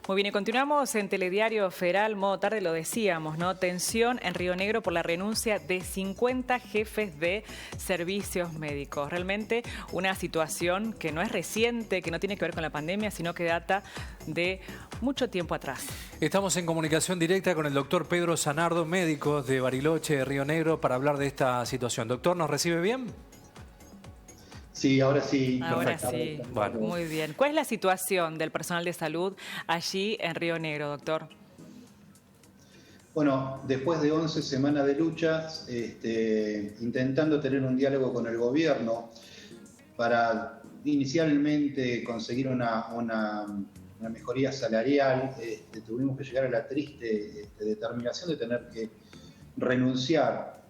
Muy bien, y continuamos en Telediario Federal, modo tarde, lo decíamos, ¿no? Tensión en Río Negro por la renuncia de 50 jefes de servicios médicos. Realmente una situación que no es reciente, que no tiene que ver con la pandemia, sino que data de mucho tiempo atrás. Estamos en comunicación directa con el doctor Pedro Zanardo, médico de Bariloche, de Río Negro, para hablar de esta situación. Doctor, ¿nos recibe bien? Sí, ahora sí. Ahora sí, Bueno. Muy bien. ¿Cuál es la situación del personal de salud allí en Río Negro, doctor? Bueno, después de 11 semanas de lucha, intentando tener un diálogo con el gobierno para inicialmente conseguir una mejoría salarial, tuvimos que llegar a la triste determinación de tener que renunciar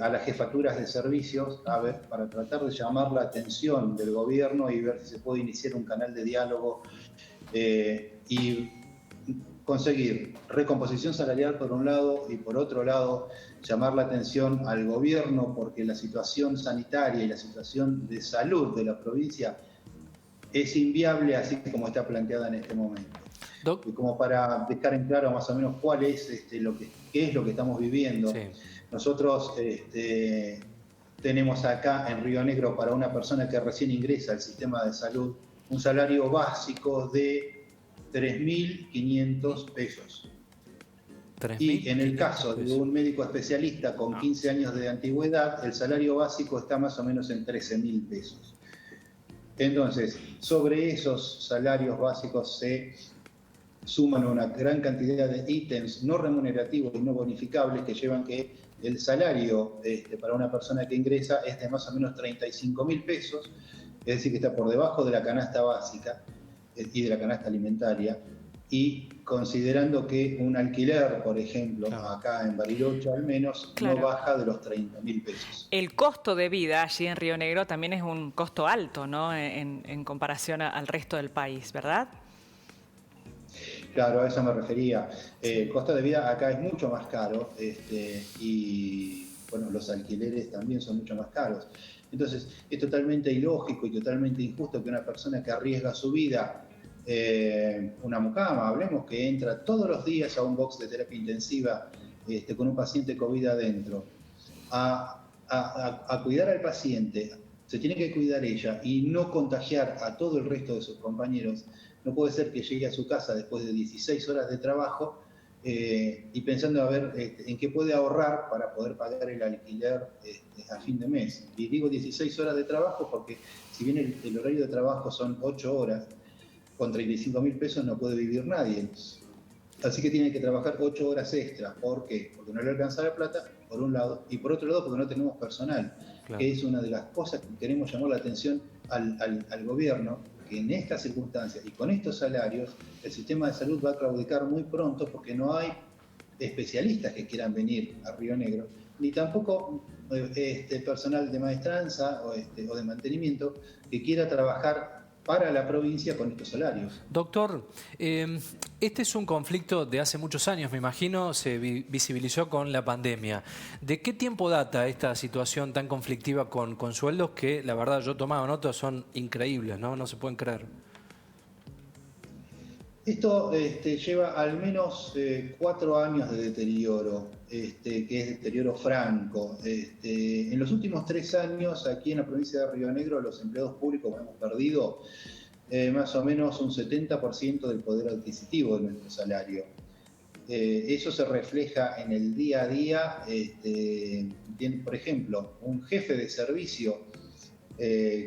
a las jefaturas de servicios para tratar de llamar la atención del gobierno y ver si se puede iniciar un canal de diálogo y conseguir recomposición salarial por un lado y por otro lado llamar la atención al gobierno porque la situación sanitaria y la situación de salud de la provincia es inviable así como está planteada en este momento. Y como para dejar en claro más o menos cuál es qué es lo que estamos viviendo. Sí. Nosotros tenemos acá en Río Negro para una persona que recién ingresa al sistema de salud un salario básico de 3.500 pesos. Y en el caso de un médico especialista con 15 años de antigüedad, el salario básico está más o menos en 13.000 pesos. Entonces, sobre esos salarios básicos se suman una gran cantidad de ítems no remunerativos y no bonificables que llevan que el salario para una persona que ingresa es de más o menos 35.000 pesos, es decir, que está por debajo de la canasta básica y de la canasta alimentaria, y considerando que un alquiler, por ejemplo, acá en Bariloche al menos, no baja de los 30.000 pesos. El costo de vida allí en Río Negro también es un costo alto, ¿no? En comparación al resto del país, ¿verdad? Claro, a eso me refería. El costo de vida acá es mucho más caro y bueno, los alquileres también son mucho más caros. Entonces, es totalmente ilógico y totalmente injusto que una persona que arriesga su vida, una mucama, hablemos, que entra todos los días a un box de terapia intensiva con un paciente COVID adentro, a cuidar al paciente, se tiene que cuidar ella y no contagiar a todo el resto de sus compañeros. No puede ser que llegue a su casa después de 16 horas de trabajo y pensando a ver en qué puede ahorrar para poder pagar el alquiler a fin de mes. Y digo 16 horas de trabajo porque si bien el horario de trabajo son 8 horas, con 35.000 pesos no puede vivir nadie. Así que tiene que trabajar 8 horas extra. ¿Por qué? Porque no le alcanza la plata, por un lado, y por otro lado porque no tenemos personal, que es una de las cosas que queremos llamar la atención al gobierno, que en estas circunstancias y con estos salarios el sistema de salud va a claudicar muy pronto porque no hay especialistas que quieran venir a Río Negro, ni tampoco personal de maestranza o de mantenimiento que quiera trabajar para la provincia con estos salarios. Doctor, este es un conflicto de hace muchos años, me imagino, se visibilizó con la pandemia. ¿De qué tiempo data esta situación tan conflictiva con sueldos que, la verdad, yo he tomado nota, son increíbles, ¿no? No se pueden creer? Esto lleva al menos 4 años de deterioro, que es deterioro franco. En los últimos 3 años, aquí en la provincia de Río Negro, los empleados públicos hemos perdido más o menos un 70% del poder adquisitivo de nuestro salario. Eso se refleja en el día a día. Por ejemplo, un jefe de servicio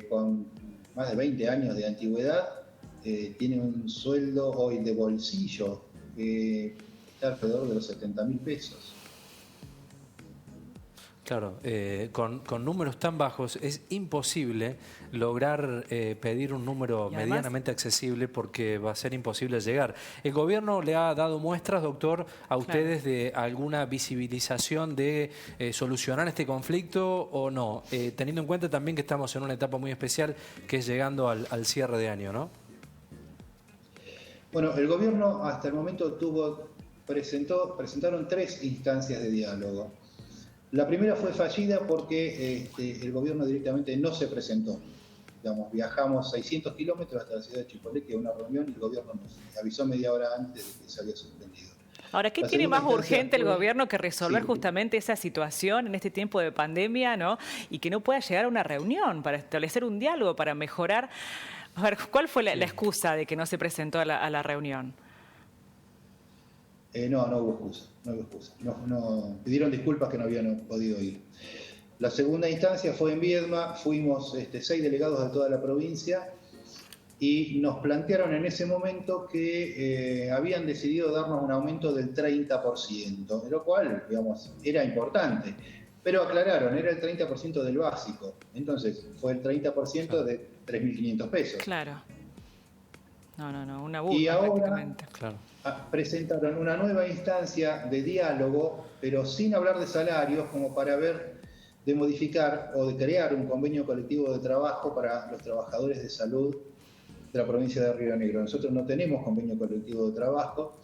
con más de 20 años de antigüedad tiene un sueldo hoy de bolsillo que está alrededor de los 70.000 pesos. Claro, con números tan bajos es imposible lograr pedir un número medianamente accesible porque va a ser imposible llegar. ¿El gobierno le ha dado muestras, doctor, a ustedes de alguna visibilización de solucionar este conflicto o no? Teniendo en cuenta también que estamos en una etapa muy especial que es llegando al cierre de año, ¿no? Bueno, el gobierno hasta el momento presentaron 3 instancias de diálogo. La primera fue fallida porque el gobierno directamente no se presentó. digamos, viajamos 600 kilómetros hasta la ciudad de Chipoleti a una reunión y el gobierno nos avisó media hora antes de que se había suspendido. Ahora, ¿qué tiene más urgente el gobierno que resolver justamente esa situación en este tiempo de pandemia, ¿no? Y que no pueda llegar a una reunión para establecer un diálogo, para mejorar? A ver, ¿cuál fue la excusa de que no se presentó a la reunión? No hubo excusa, no hubo excusa. Pidieron disculpas que no habían podido ir. La segunda instancia fue en Viedma, fuimos 6 delegados de toda la provincia y nos plantearon en ese momento que habían decidido darnos un aumento del 30%, lo cual, digamos, era importante. Pero aclararon, era el 30% del básico. Entonces, fue el 30% de 3.500 pesos. Claro. No, una burla y ahora, prácticamente. Claro. Presentaron una nueva instancia de diálogo, pero sin hablar de salarios, como para ver de modificar o de crear un convenio colectivo de trabajo para los trabajadores de salud de la provincia de Río Negro. Nosotros no tenemos convenio colectivo de trabajo,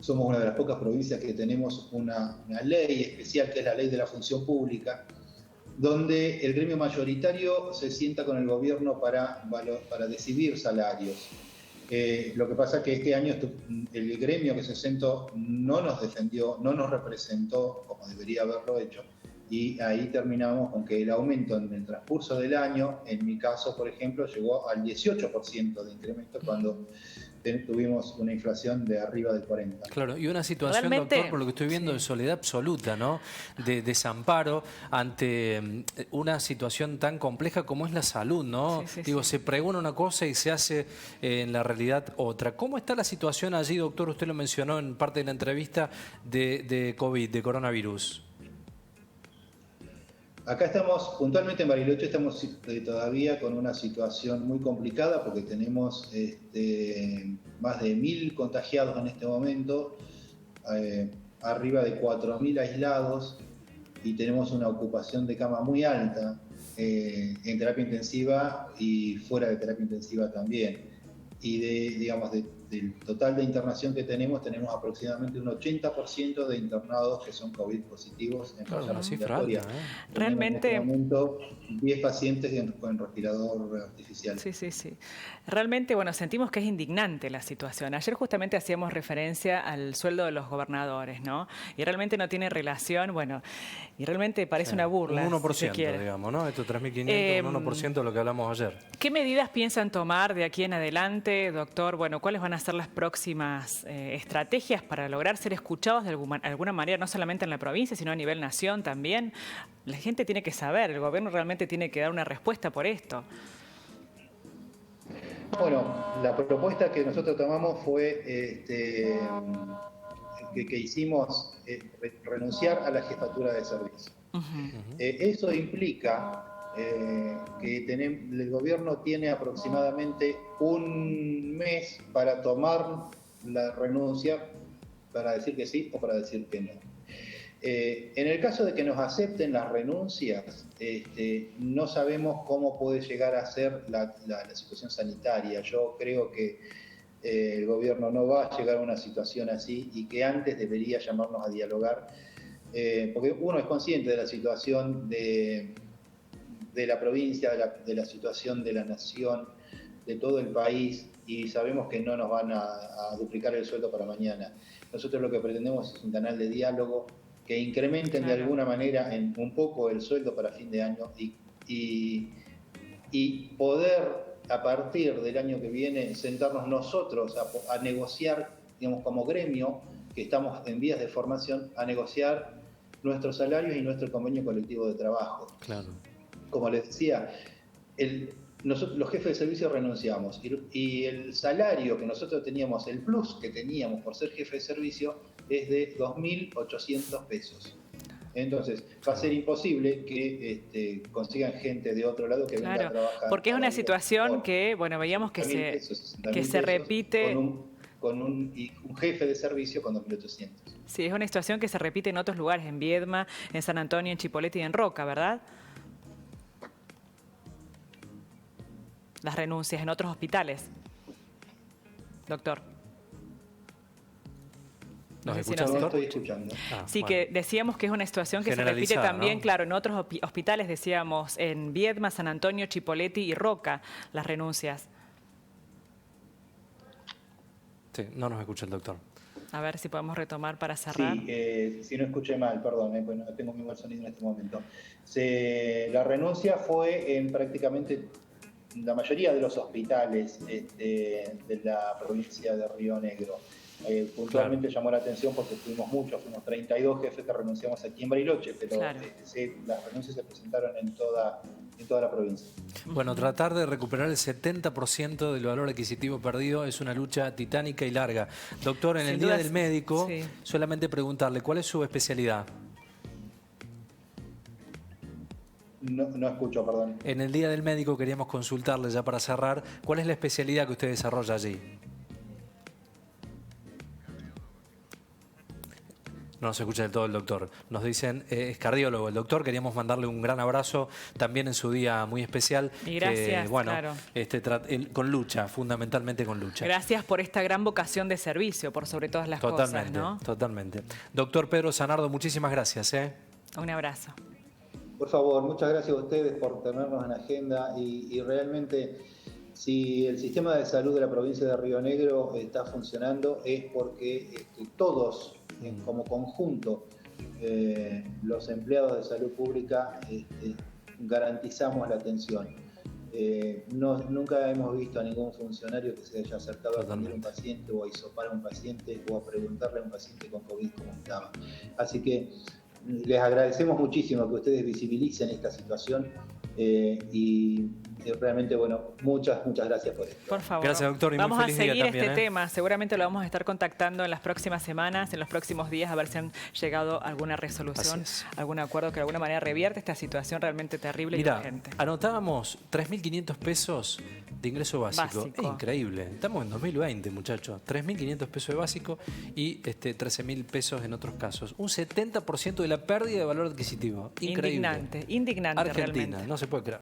somos una de las pocas provincias que tenemos una ley especial, que es la ley de la función pública, donde el gremio mayoritario se sienta con el gobierno para decidir salarios. Lo que pasa es que este año el gremio que se sentó no nos defendió, no nos representó como debería haberlo hecho, y ahí terminamos con que el aumento en el transcurso del año, en mi caso, por ejemplo, llegó al 18% de incremento cuando tuvimos una inflación de arriba del 40%. Claro, y una situación, doctor, por lo que estoy viendo, de soledad absoluta, ¿no? De desamparo ante una situación tan compleja como es la salud, ¿no? Digo, se pregona una cosa y se hace en la realidad otra. ¿Cómo está la situación allí, doctor? Usted lo mencionó en parte de la entrevista de COVID, de coronavirus. Acá estamos, puntualmente en Bariloche, estamos todavía con una situación muy complicada porque tenemos más de 1.000 contagiados en este momento, arriba de 4.000 aislados y tenemos una ocupación de cama muy alta en terapia intensiva y fuera de terapia intensiva también. Y del total de internación que tenemos aproximadamente un 80% de internados que son COVID positivos en falla respiratoria. Realmente, en este momento 10 pacientes con respirador artificial. Sí. Realmente, bueno, sentimos que es indignante la situación. Ayer justamente hacíamos referencia al sueldo de los gobernadores, ¿no? Y realmente no tiene relación, bueno, y realmente parece una burla. Un 1%, si digamos, ¿no? Esto 3.500, un 1% de lo que hablamos ayer. ¿Qué medidas piensan tomar de aquí en adelante, doctor? Bueno, ¿cuáles van a ser las próximas estrategias para lograr ser escuchados de alguna manera, no solamente en la provincia, sino a nivel nación también? La gente tiene que saber, el gobierno realmente tiene que dar una respuesta por esto. Bueno, la propuesta que nosotros tomamos fue que hicimos renunciar a la jefatura de servicio. Eso implica que el gobierno tiene aproximadamente un mes para tomar la renuncia, para decir que sí o para decir que no. En el caso de que nos acepten las renuncias, no sabemos cómo puede llegar a ser la situación sanitaria. Yo creo que el gobierno no va a llegar a una situación así y que antes debería llamarnos a dialogar, porque uno es consciente de la situación de la provincia, de la situación de la nación, de todo el país, y sabemos que no nos van a duplicar el sueldo para mañana. Nosotros lo que pretendemos es un canal de diálogo que incrementen de alguna manera un poco el sueldo para fin de año y poder a partir del año que viene sentarnos nosotros a negociar, digamos, como gremio, que estamos en vías de formación, a negociar nuestros salarios y nuestro convenio colectivo de trabajo. Claro. Como les decía, nosotros, los jefes de servicio renunciamos y el salario que nosotros teníamos, el plus que teníamos por ser jefe de servicio, es de 2.800 pesos. Entonces, va a ser imposible que consigan gente de otro lado que venga a trabajar. Porque es una situación que, bueno, veíamos que se repite con un jefe de servicio con 2.800. Sí, es una situación que se repite en otros lugares, en Viedma, en San Antonio, en Chipoleti y en Roca, ¿verdad? Las renuncias en otros hospitales. Doctor. ¿Nos sé si escucha, nos- No doctor? estoy escuchando. Sí, Bueno. que decíamos que es una situación que se repite Generalizada, también, ¿no? claro, en otros hospitales, decíamos, en Viedma, San Antonio, Chipoleti y Roca, las renuncias. Sí, no nos escucha el doctor. A ver si podemos retomar para cerrar. Sí, si no escuché mal, perdón, pues no tengo muy mal sonido en este momento. La renuncia fue en prácticamente la mayoría de los hospitales de la provincia de Río Negro. Puntualmente llamó la atención porque fuimos 32 jefes que renunciamos aquí en Bariloche, pero Claro. las renuncias se presentaron en toda la provincia. Bueno, tratar de recuperar el 70% del valor adquisitivo perdido es una lucha titánica y larga. Doctor, en Sin el Día duda, del Médico, sí. solamente preguntarle, ¿cuál es su especialidad? No escucho, perdón. En el Día del Médico queríamos consultarle, ya para cerrar, ¿cuál es la especialidad que usted desarrolla allí? No nos escucha del todo el doctor. Nos dicen, es cardiólogo el doctor, queríamos mandarle un gran abrazo también en su día muy especial. Y gracias, que, bueno, claro. Con lucha, fundamentalmente con lucha. Gracias por esta gran vocación de servicio, por sobre todas las cosas, ¿no? Totalmente. Doctor Pedro Zanardo, muchísimas gracias. Un abrazo. Por favor, muchas gracias a ustedes por tenernos en agenda y realmente si el sistema de salud de la provincia de Río Negro está funcionando es porque todos, como conjunto, los empleados de salud pública garantizamos la atención. Nunca hemos visto a ningún funcionario que se haya acercado a atender a un paciente o a hisopar a un paciente o a preguntarle a un paciente con COVID cómo estaba. Así que les agradecemos muchísimo que ustedes visibilicen esta situación y realmente, bueno, muchas gracias por esto. Por favor. Gracias, doctor, y muy vamos a feliz día seguir también, este tema. Seguramente lo vamos a estar contactando en las próximas semanas, en los próximos días, a ver si han llegado a alguna resolución, algún acuerdo que de alguna manera revierte esta situación realmente terrible y urgente. Anotábamos 3.500 pesos de ingreso básico. Básico. Es increíble. Estamos en 2020, muchachos. 3.500 pesos de básico y 13.000 pesos en otros casos. Un 70% de la pérdida de valor adquisitivo. Increíble. Indignante Argentina, realmente. no se puede creer.